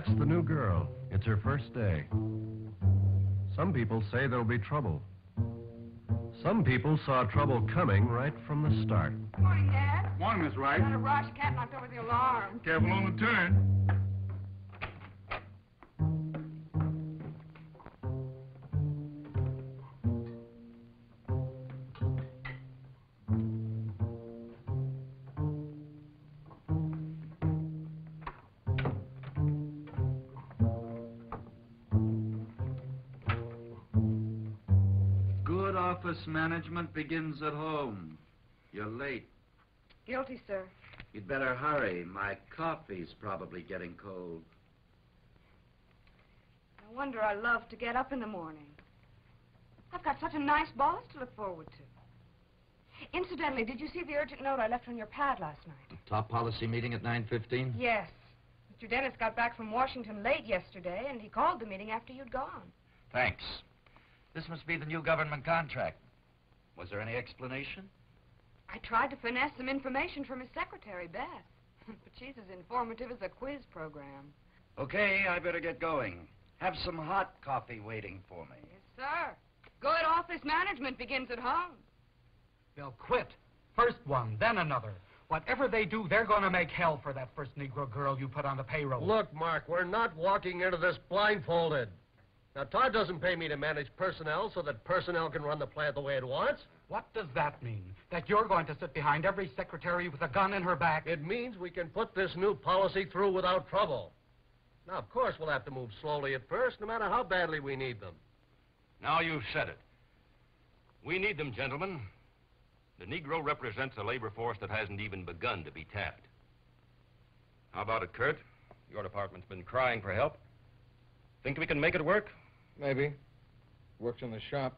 That's the new girl. It's her first day. Some people say there'll be trouble. Some people saw trouble coming right from the start. Good morning, Dad. Morning, Miss Wright. Got a rush. Cat knocked over the alarm. Careful on the turn. Office management begins at home. You're late. Guilty, sir. You'd better hurry. My coffee's probably getting cold. No wonder I love to get up in the morning. I've got such a nice boss to look forward to. Incidentally, did you see the urgent note I left on your pad last night? Top policy meeting at 9:15? Yes. Mr. Dennis got back from Washington late yesterday, and he called the meeting after you'd gone. Thanks. This must be the new government contract. Was there any explanation? I tried to finesse some information from his secretary, Beth. But she's as informative as a quiz program. Okay, I better get going. Have some hot coffee waiting for me. Yes, sir. Good office management begins at home. They'll quit. First one, then another. Whatever they do, they're going to make hell for that first Negro girl you put on the payroll. Look, Mark, we're not walking into this blindfolded. Now, Todd doesn't pay me to manage personnel so that personnel can run the plant the way it wants. What does that mean? That you're going to sit behind every secretary with a gun in her back? It means we can put this new policy through without trouble. Now, of course, we'll have to move slowly at first, no matter how badly we need them. Now you've said it. We need them, gentlemen. The Negro represents a labor force that hasn't even begun to be tapped. How about it, Kurt? Your department's been crying for help. Think we can make it work? Maybe. Works in the shop.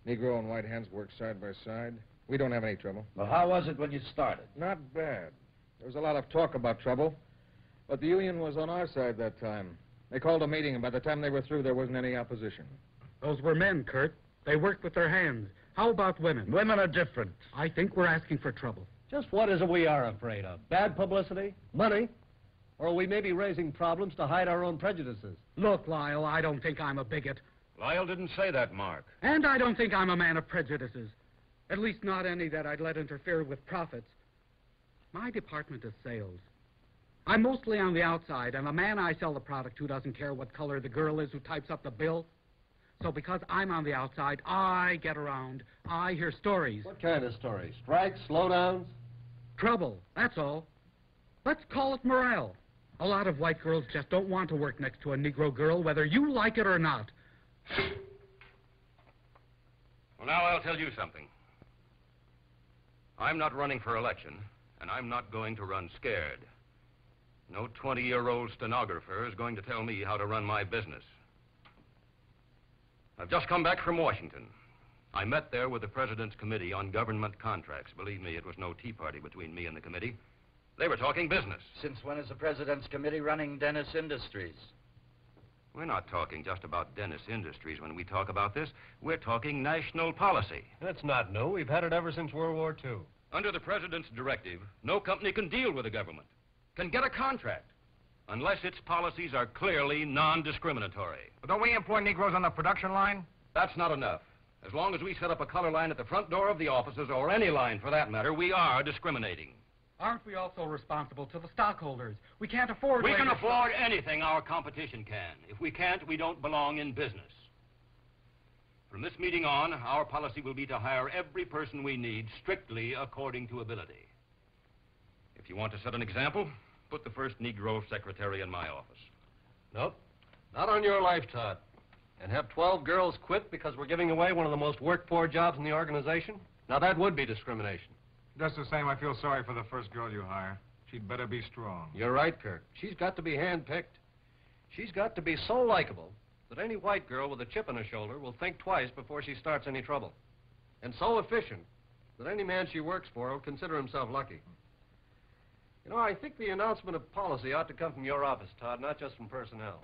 Negro and white hands work side by side. We don't have any trouble. Well, how was it when you started? Not bad. There was a lot of talk about trouble, but the union was on our side that time. They called a meeting, and by the time they were through, there wasn't any opposition. Those were men, Kurt. They worked with their hands. How about women? Women are different. I think we're asking for trouble. Just what is it we are afraid of? Bad publicity? Money? Or are we maybe raising problems to hide our own prejudices? Look, Lyle, I don't think I'm a bigot. Lyle didn't say that, Mark. And I don't think I'm a man of prejudices. At least not any that I'd let interfere with profits. My department is sales. I'm mostly on the outside, and the man I sell the product to doesn't care what color the girl is who types up the bill. So because I'm on the outside, I get around. I hear stories. What kind of stories? Strikes? Slowdowns? Trouble, that's all. Let's call it morale. A lot of white girls just don't want to work next to a Negro girl, whether you like it or not. Well, now I'll tell you something. I'm not running for election, and I'm not going to run scared. No 20-year-old stenographer is going to tell me how to run my business. I've just come back from Washington. I met there with the President's Committee on Government Contracts. Believe me, it was no tea party between me and the committee. They were talking business. Since when is the President's Committee running Dennis Industries? We're not talking just about Dennis Industries when we talk about this. We're talking national policy. That's not new. We've had it ever since World War II. Under the President's directive, no company can deal with the government, can get a contract, unless its policies are clearly non-discriminatory. But don't we employ Negroes on the production line? That's not enough. As long as we set up a color line at the front door of the offices, or any line for that matter, we are discriminating. Aren't we also responsible to the stockholders? We can't afford... We can afford anything our competition can. If we can't, we don't belong in business. From this meeting on, our policy will be to hire every person we need strictly according to ability. If you want to set an example, put the first Negro secretary in my office. Nope. Not on your life, Todd. And have 12 girls quit because we're giving away one of the most worked-for jobs in the organization? Now, that would be discrimination. Just the same, I feel sorry for the first girl you hire. She'd better be strong. You're right, Kirk. She's got to be hand-picked. She's got to be so likable that any white girl with a chip on her shoulder will think twice before she starts any trouble. And so efficient that any man she works for will consider himself lucky. You know, I think the announcement of policy ought to come from your office, Todd, not just from personnel.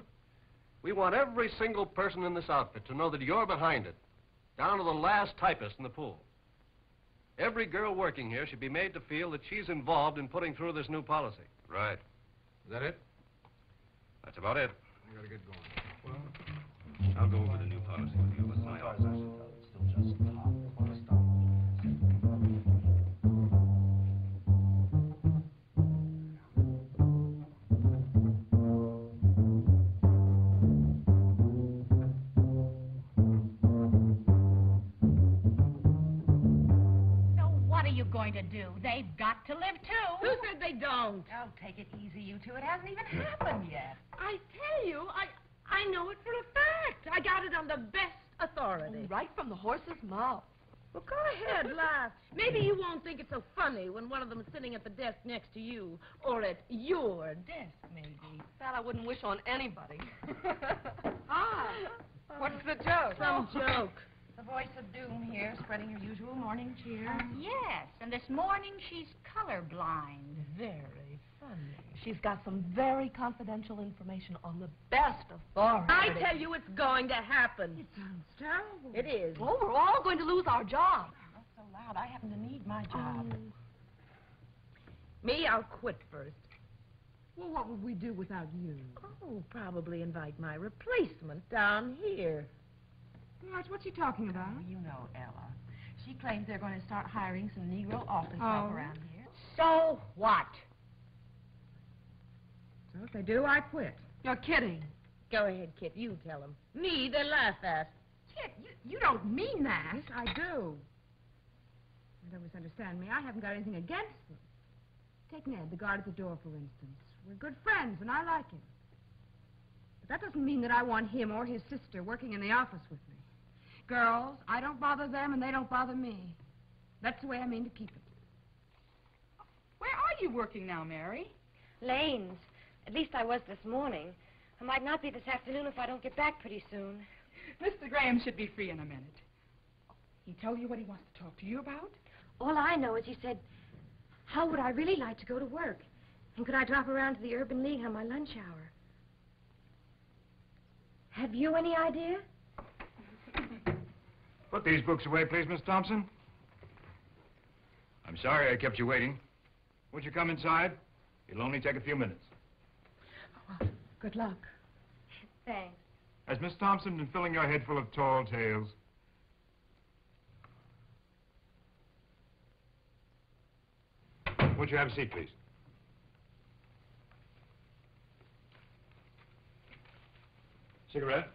We want every single person in this outfit to know that you're behind it, down to the last typist in the pool. Every girl working here should be made to feel that she's involved in putting through this new policy. Right. Is that it? That's about it. We gotta get going. I'll go over the new policy with you at my office. Going to do? They've got to live too. Who said they don't? Oh, take it easy, you two. It hasn't even happened yet. I tell you, I know it for a fact. I got it on the best authority. Right from the horse's mouth. Well, go ahead, laugh. Maybe you won't think it's so funny when one of them's sitting at the desk next to you, or at your desk, maybe. That I wouldn't wish on anybody. What's the joke? Some joke. The voice of doom here, spreading her usual morning cheer. Yes, and this morning she's colorblind. Very funny. She's got some very confidential information on the best authority. I tell you, it's going to happen. It sounds terrible. It is. Oh, we're all going to lose our jobs. Not so loud. I happen to need my job. Me, I'll quit first. Well, what would we do without you? Oh, probably invite my replacement down here. Marge, what's he talking about? Oh, you know Ella. She claims they're going to start hiring some Negro office help around here. So what? So if they do, I quit. You're kidding. Go ahead, Kit. You tell them. Me, they laugh at. Kit, you don't mean that. Yes, I do. Don't misunderstand me. I haven't got anything against them. Take Ned, the guard at the door, for instance. We're good friends, and I like him. But that doesn't mean that I want him or his sister working in the office with me. Girls, I don't bother them, and they don't bother me. That's the way I mean to keep it. Where are you working now, Mary? Lane's. At least I was this morning. I might not be this afternoon if I don't get back pretty soon. Mr. Graham should be free in a minute. He told you what he wants to talk to you about? All I know is he said, how would I really like to go to work? And could I drop around to the Urban League on my lunch hour? Have you any idea? Put these books away, please, Miss Thompson. I'm sorry I kept you waiting. Would you come inside? It'll only take a few minutes. Well, good luck. Thanks. Has Miss Thompson been filling your head full of tall tales? Won't you have a seat, please? Cigarette?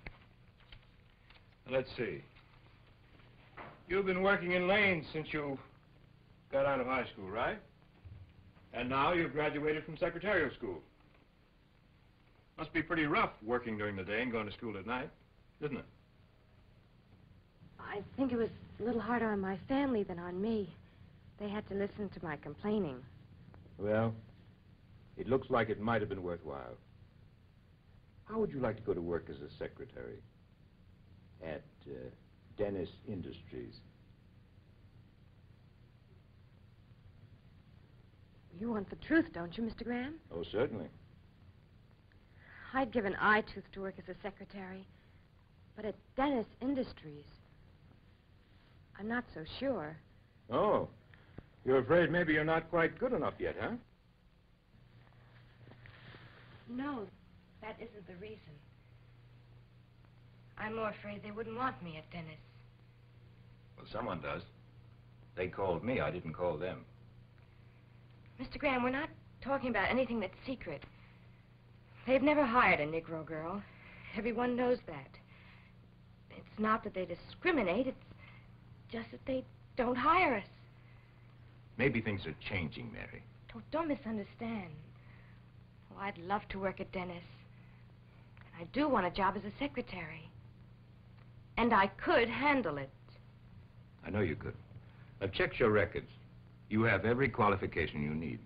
Let's see. You've been working in Lane since you got out of high school, right? And now you've graduated from secretarial school. Must be pretty rough working during the day and going to school at night, isn't it? I think it was a little harder on my family than on me. They had to listen to my complaining. Well, it looks like it might have been worthwhile. How would you like to go to work as a secretary at Dennis Industries? You want the truth, don't you, Mr. Graham? Oh, certainly. I'd give an eye tooth to work as a secretary. But at Dennis Industries, I'm not so sure. Oh, you're afraid maybe you're not quite good enough yet, huh? No, that isn't the reason. I'm more afraid they wouldn't want me at Dennis. Well, someone does. They called me. I didn't call them. Mr. Graham, we're not talking about anything that's secret. They've never hired a Negro girl. Everyone knows that. It's not that they discriminate. It's just that they don't hire us. Maybe things are changing, Mary. Don't misunderstand. Oh, I'd love to work at Dennis. I do want a job as a secretary. And I could handle it. I know you could. I've checked your records. You have every qualification you need.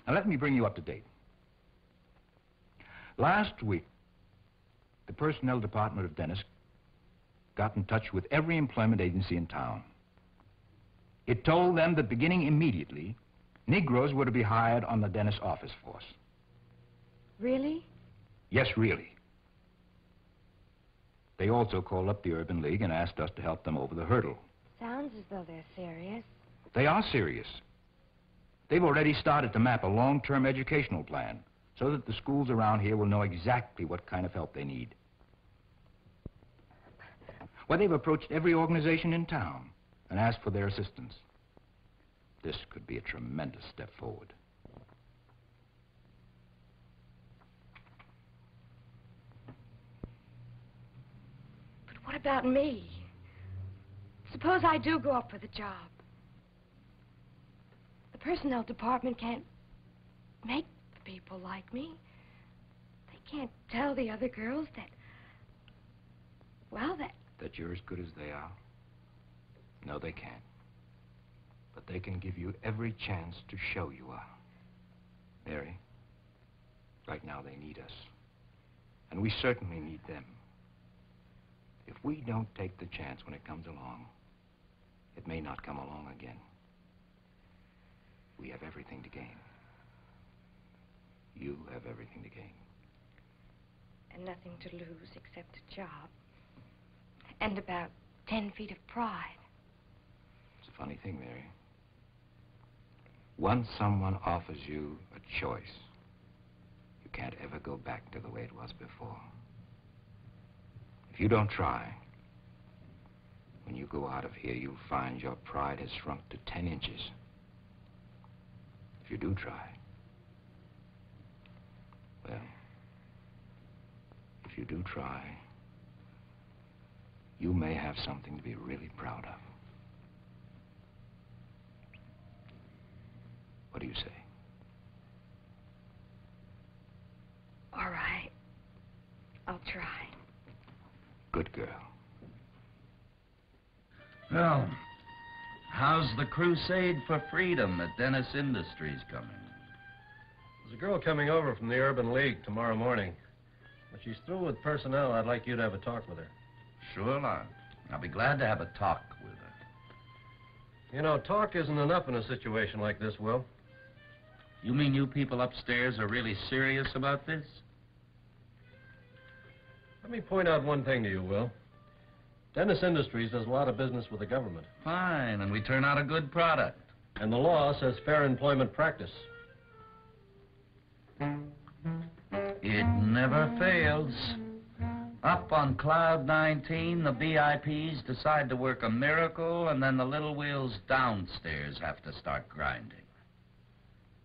Now, let me bring you up to date. Last week, the personnel department of Dennis got in touch with every employment agency in town. It told them that beginning immediately, Negroes were to be hired on the Dennis office force. Really? Yes, really. They also called up the Urban League and asked us to help them over the hurdle. Sounds as though they're serious. They are serious. They've already started to map a long-term educational plan so that the schools around here will know exactly what kind of help they need. Well, they've approached every organization in town and asked for their assistance. This could be a tremendous step forward. But what about me? Suppose I do go up for the job. The personnel department can't make the people like me. They can't tell the other girls that, well, that you're as good as they are? No, they can't. But they can give you every chance to show you are. Mary, right now they need us. And we certainly need them. If we don't take the chance when it comes along, it may not come along again. We have everything to gain. You have everything to gain. and nothing to lose except a job. And about 10 feet of pride. It's a funny thing, Mary. Once someone offers you a choice, you can't ever go back to the way it was before. If you don't try, when you go out of here, you'll find your pride has shrunk to 10 inches. If you do try, well, if you do try, you may have something to be really proud of. What do you say? All right. I'll try. Good girl. Well, how's the crusade for freedom at Dennis Industries coming? There's a girl coming over from the Urban League tomorrow morning. When she's through with personnel, I'd like you to have a talk with her. Sure, I'll be glad to have a talk with her. You know, talk isn't enough in a situation like this, Will. You mean you people upstairs are really serious about this? Let me point out one thing to you, Will. Dennis Industries does a lot of business with the government. Fine, and we turn out a good product. And the law says fair employment practice. It never fails. Up on Cloud 19, the VIPs decide to work a miracle, and then the little wheels downstairs have to start grinding.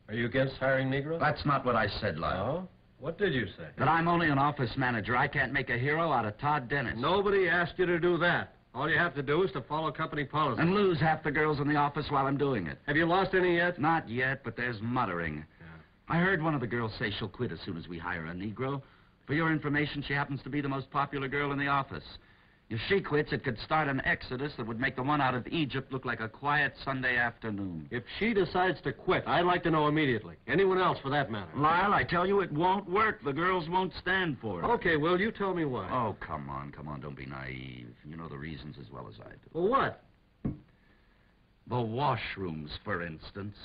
Are you against hiring Negroes? That's not what I said, Lyle. Oh? What did you say? That I'm only an office manager. I can't make a hero out of Todd Dennis. Nobody asked you to do that. All you have to do is to follow company policy. And lose half the girls in the office while I'm doing it. Have you lost any yet? Not yet, but there's muttering. Yeah. I heard one of the girls say she'll quit as soon as we hire a Negro. For your information, she happens to be the most popular girl in the office. If she quits, it could start an exodus that would make the one out of Egypt look like a quiet Sunday afternoon. If she decides to quit, I'd like to know immediately. Anyone else, for that matter. Lyle, I tell you, it won't work. The girls won't stand for it. Okay, Will, you tell me why. Oh, come on, don't be naive. You know the reasons as well as I do. Well, what? The washrooms, for instance.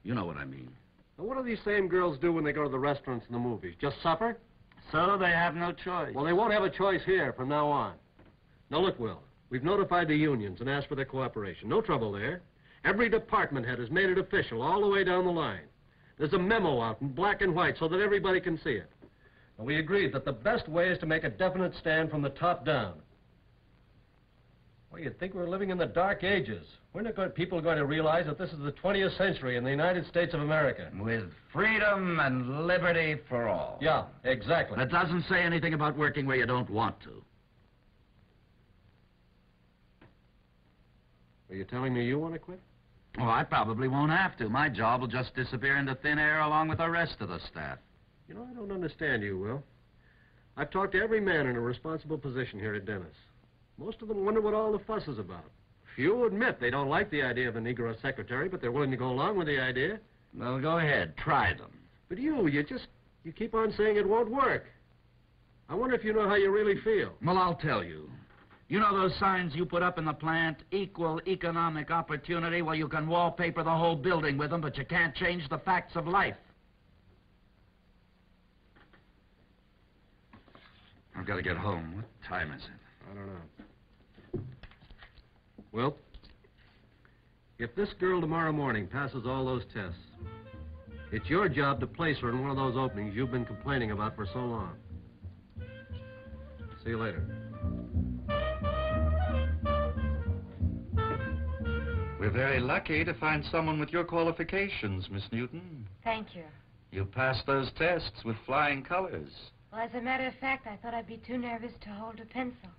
You know what I mean. Now, what do these same girls do when they go to the restaurants and the movies? Just suffer? So they have no choice. Well, they won't have a choice here from now on. Now, look, Will, we've notified the unions and asked for their cooperation. No trouble there. Every department head has made it official all the way down the line. There's a memo out in black and white so that everybody can see it. And we agreed that the best way is to make a definite stand from the top down. Well, you'd think we're living in the dark ages. When are people going to realize that this is the 20th century in the United States of America? With freedom and liberty for all. Yeah, exactly. That doesn't say anything about working where you don't want to. Are you telling me you want to quit? Oh, I probably won't have to. My job will just disappear into thin air along with the rest of the staff. You know, I don't understand you, Will. I've talked to every man in a responsible position here at Dennis. Most of them wonder what all the fuss is about. Few admit they don't like the idea of a Negro secretary, but they're willing to go along with the idea. Well, go ahead. Try them. But you keep on saying it won't work. I wonder if you know how you really feel. Well, I'll tell you. You know those signs you put up in the plant? Equal economic opportunity? Well, you can wallpaper the whole building with them, but you can't change the facts of life. I've got to get home. What time is it? I don't know. Well, if this girl tomorrow morning passes all those tests, It's your job to place her in one of those openings you've been complaining about for so long. See you later. We're very lucky to find someone with your qualifications, Miss Newton. Thank you. You passed those tests with flying colors. Well, as a matter of fact, I thought I'd be too nervous to hold a pencil.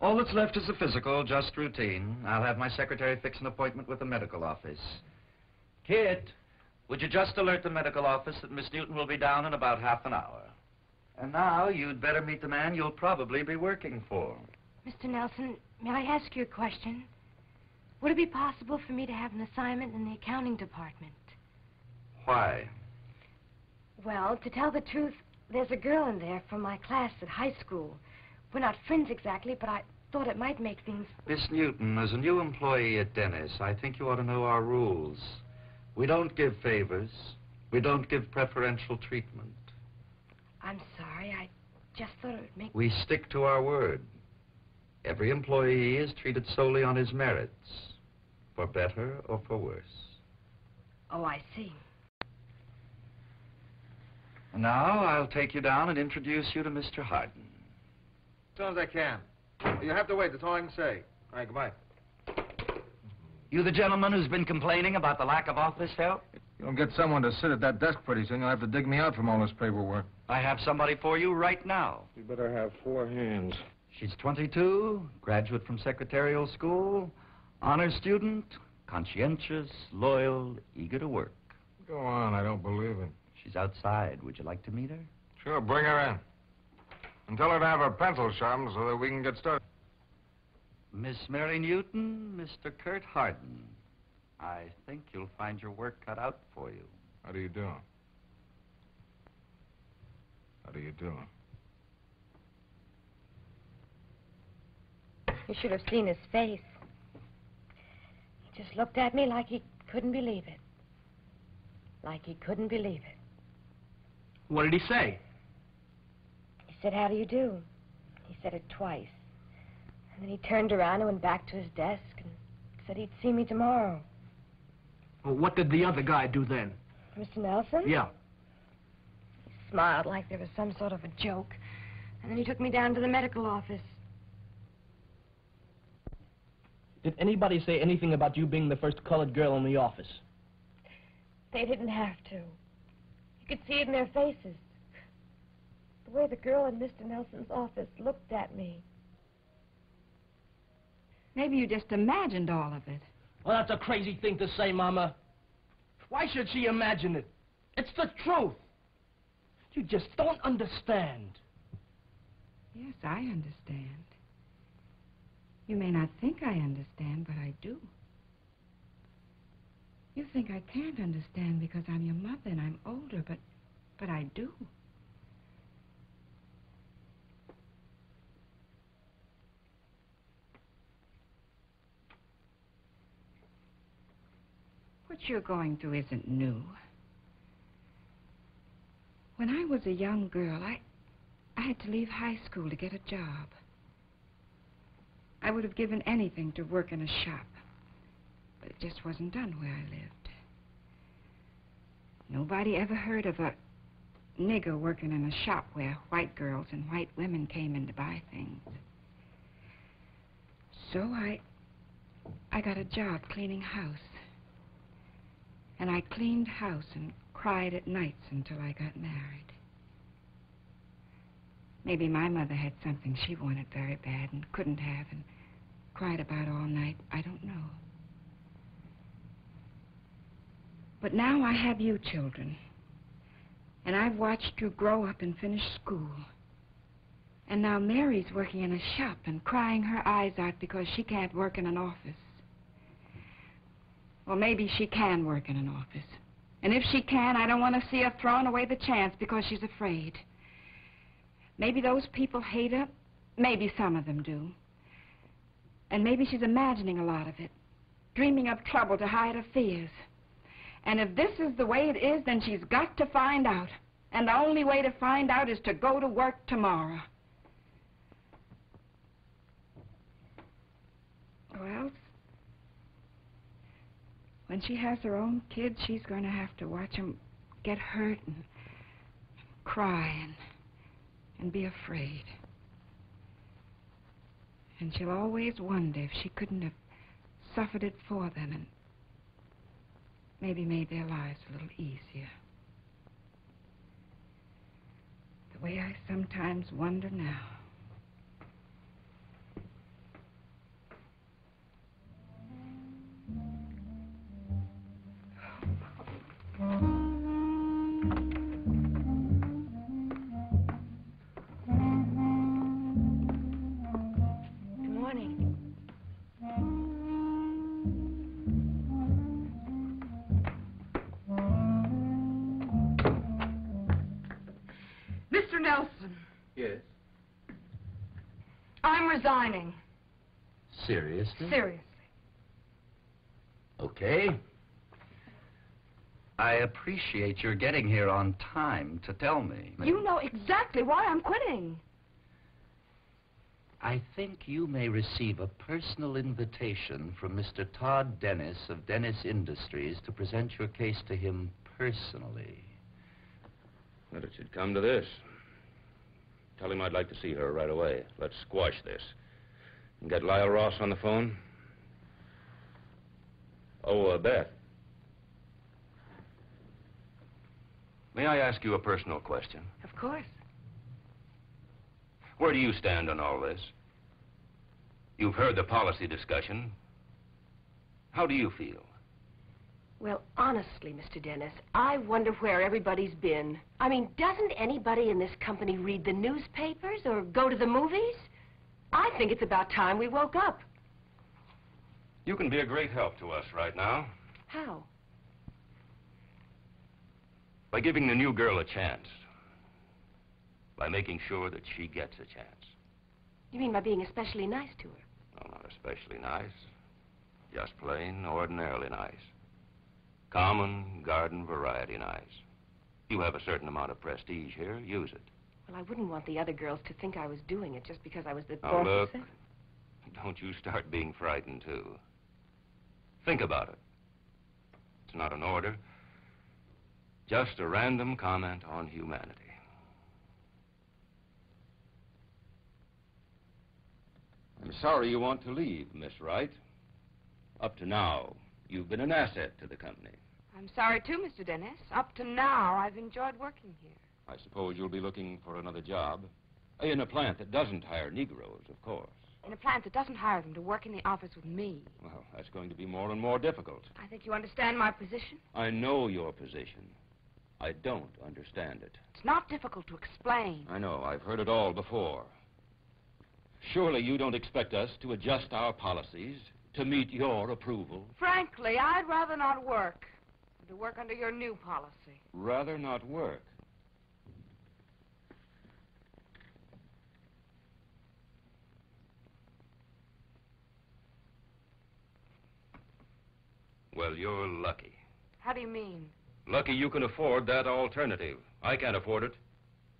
All that's left is the physical, just routine. I'll have my secretary fix an appointment with the medical office. Kit, would you just alert the medical office that Miss Newton will be down in about half an hour? And now you'd better meet the man you'll probably be working for. Mr. Nelson, may I ask you a question? Would it be possible for me to have an assignment in the accounting department? Why? Well, to tell the truth, there's a girl in there from my class at high school. We're not friends exactly, but I thought it might make things... Miss Newton, as a new employee at Dennis, I think you ought to know our rules. We don't give favors. We don't give preferential treatment. I'm sorry, I just thought it would make... We stick to our word. Every employee is treated solely on his merits, for better or for worse. Oh, I see. And now I'll take you down and introduce you to Mr. Harden. As soon as I can. You have to wait. That's all I can say. All right, goodbye. You the gentleman who's been complaining about the lack of office help? You don't get someone to sit at that desk pretty soon, you'll have to dig me out from all this paperwork. I have somebody for you right now. You better have 4 hands. She's 22, graduate from secretarial school, honor student, conscientious, loyal, eager to work. Go on, I don't believe it. She's outside. Would you like to meet her? Sure, bring her in. And tell her to have her pencil sharpened so that we can get started. Miss Mary Newton, Mr. Kurt Harden. I think you'll find your work cut out for you. How do you do? How do you do? You should have seen his face. He just looked at me like he couldn't believe it. Like he couldn't believe it. What did he say? He said, "How do you do?" He said it twice. And then he turned around and went back to his desk and said he'd see me tomorrow. Well, what did the other guy do then? Mr. Nelson? Yeah. He smiled like there was some sort of a joke. And then he took me down to the medical office. Did anybody say anything about you being the first colored girl in the office? They didn't have to. You could see it in their faces. The way the girl in Mr. Nelson's office looked at me. Maybe you just imagined all of it. Well, that's a crazy thing to say, Mama. Why should she imagine it? It's the truth. You just don't understand. Yes, I understand. You may not think I understand, but I do. You think I can't understand because I'm your mother and I'm older, but I do. What you're going through isn't new. When I was a young girl, I had to leave high school to get a job. I would have given anything to work in a shop, but it just wasn't done where I lived. Nobody ever heard of a nigger working in a shop where white girls and white women came in to buy things. So I got a job cleaning house. And I cleaned house and cried at nights until I got married. Maybe my mother had something she wanted very bad and couldn't have and cried about all night. I don't know. But now I have you children. And I've watched you grow up and finish school. And now Mary's working in a shop and crying her eyes out because she can't work in an office. Well, maybe she can work in an office. And if she can, I don't want to see her throwing away the chance because she's afraid. Maybe those people hate her. Maybe some of them do. And maybe she's imagining a lot of it, dreaming up trouble to hide her fears. And if this is the way it is, then she's got to find out. And the only way to find out is to go to work tomorrow. Or else, when when she has her own kids, she's going to have to watch them get hurt and cry and be afraid. And she'll always wonder if she couldn't have suffered it for them and maybe made their lives a little easier. The way I sometimes wonder now. Good morning. Mr. Nelson, Yes? I'm resigning. Seriously? Seriously. Okay. I appreciate your getting here on time to tell me. You know exactly why I'm quitting. I think you may receive a personal invitation from Mr. Todd Dennis of Dennis Industries to present your case to him personally. But it should come to this. Tell him I'd like to see her right away. Let's squash this. And get Lyle Ross on the phone. Oh, Beth. May I ask you a personal question? Of course. Where do you stand on all this? You've heard the policy discussion. How do you feel? Well, honestly, Mr. Dennis, I wonder where everybody's been. I mean, doesn't anybody in this company read the newspapers or go to the movies? I think it's about time we woke up. You can be a great help to us right now How? by giving the new girl a chance. By making sure that she gets a chance. You mean by being especially nice to her? No, not especially nice. Just plain, ordinarily nice. Common, garden variety nice. You have a certain amount of prestige here. Use it. Well, I wouldn't want the other girls to think I was doing it just because I was the Now, boss. look. Don't you start being frightened, too. Think about it. It's not an order. Just a random comment on humanity. I'm sorry you want to leave, Miss Wright. Up to now, you've been an asset to the company. I'm sorry, too, Mr. Dennis. Up to now, I've enjoyed working here. I suppose you'll be looking for another job. In a plant that doesn't hire Negroes, of course. In a plant that doesn't hire them to work in the office with me. Well, that's going to be more and more difficult. I think you understand my position. I know your position. I don't understand it. It's not difficult to explain. I know. I've heard it all before. Surely you don't expect us to adjust our policies to meet your approval? Frankly, I'd rather not work than to work under your new policy. Rather not work. Well, you're lucky. How do you mean? Lucky you can afford that alternative. I can't afford it.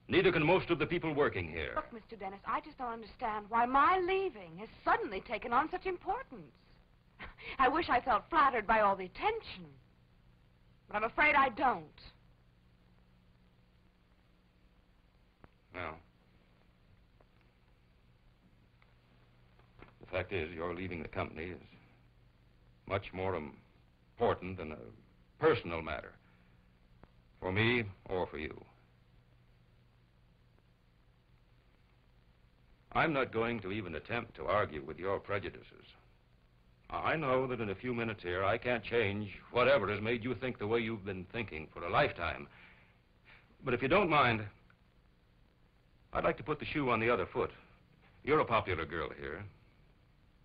Neither can most of the people working here. Look, Mr. Dennis, I just don't understand why my leaving has suddenly taken on such importance. I wish I felt flattered by all the attention. But I'm afraid I don't. Well, the fact is, your leaving the company is much more important than a personal matter. For me or for you. I'm not going to even attempt to argue with your prejudices. I know that in a few minutes here, I can't change whatever has made you think the way you've been thinking for a lifetime. But if you don't mind, I'd like to put the shoe on the other foot. You're a popular girl here,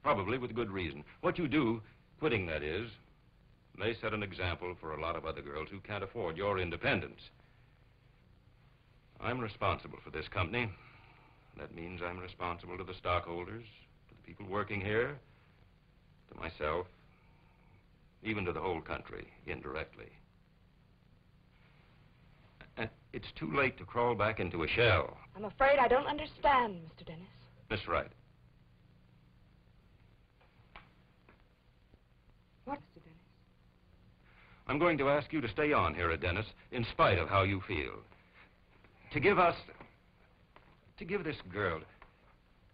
probably with good reason. What you do, quitting that is, may set an example for a lot of other girls who can't afford your independence. I'm responsible for this company. That means I'm responsible to the stockholders, to the people working here, to myself, even to the whole country, indirectly. And it's too late to crawl back into a shell. I'm afraid I don't understand, Mr. Dennis. Miss Wright. What, Mr. Dennis? I'm going to ask you to stay on here at Dennis, in spite of how you feel. To give this girl,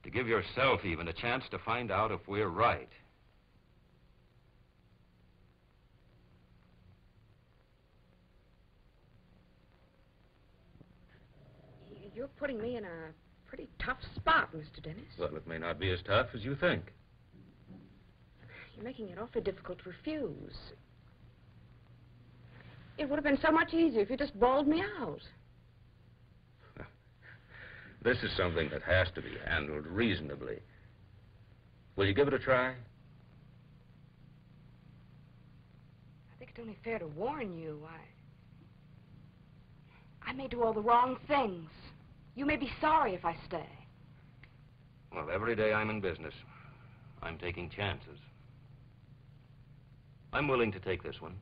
to give yourself even a chance to find out if we're right. You're putting me in a pretty tough spot, Mr. Dennis. Well, it may not be as tough as you think. You're making it awfully difficult to refuse. It would have been so much easier if you just bawled me out. This is something that has to be handled reasonably. Will you give it a try? I think it's only fair to warn you. I may do all the wrong things. You may be sorry if I stay. Well, every day I'm in business, I'm taking chances. I'm willing to take this one.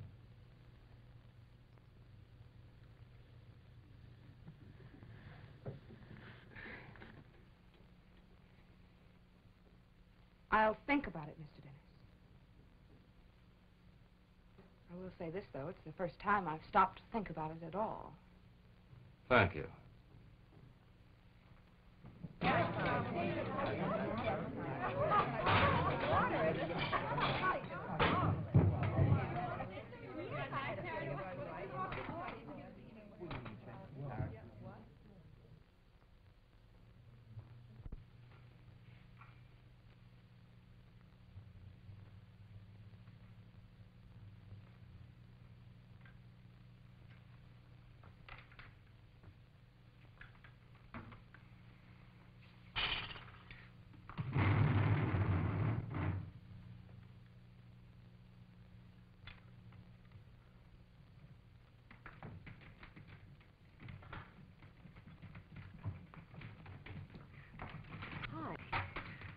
I'll think about it, Mr. Dennis. I will say this, though. It's the first time I've stopped to think about it at all. Thank you.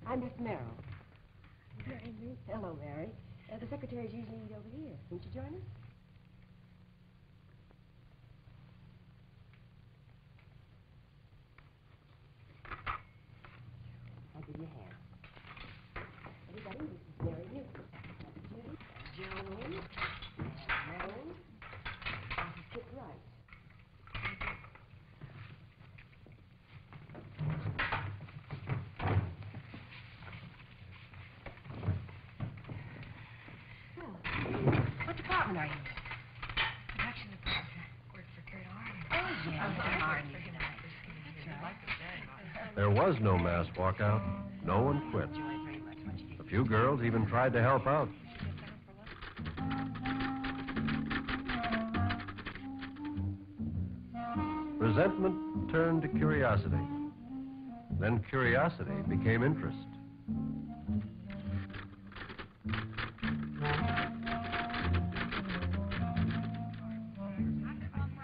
I'm Miss Merrill. Mary. Hello, Mary. The secretaries usually eat over here. Won't you join us? I'll give you a hand. Everybody, this is Mary Newton. Judy, Joan, Marilyn, this is Kit Wright. What department are you in? Actually, work for Kurt Arden. Oh, yeah, Mr. Arden. There was no mass walkout. No one quit. A few girls even tried to help out. Resentment turned to curiosity. Then curiosity became interest.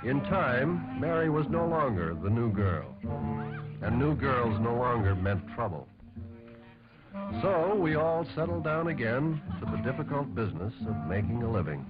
In time, Mary was no longer the new girl. And new girls no longer meant trouble. So we all settled down again to the difficult business of making a living.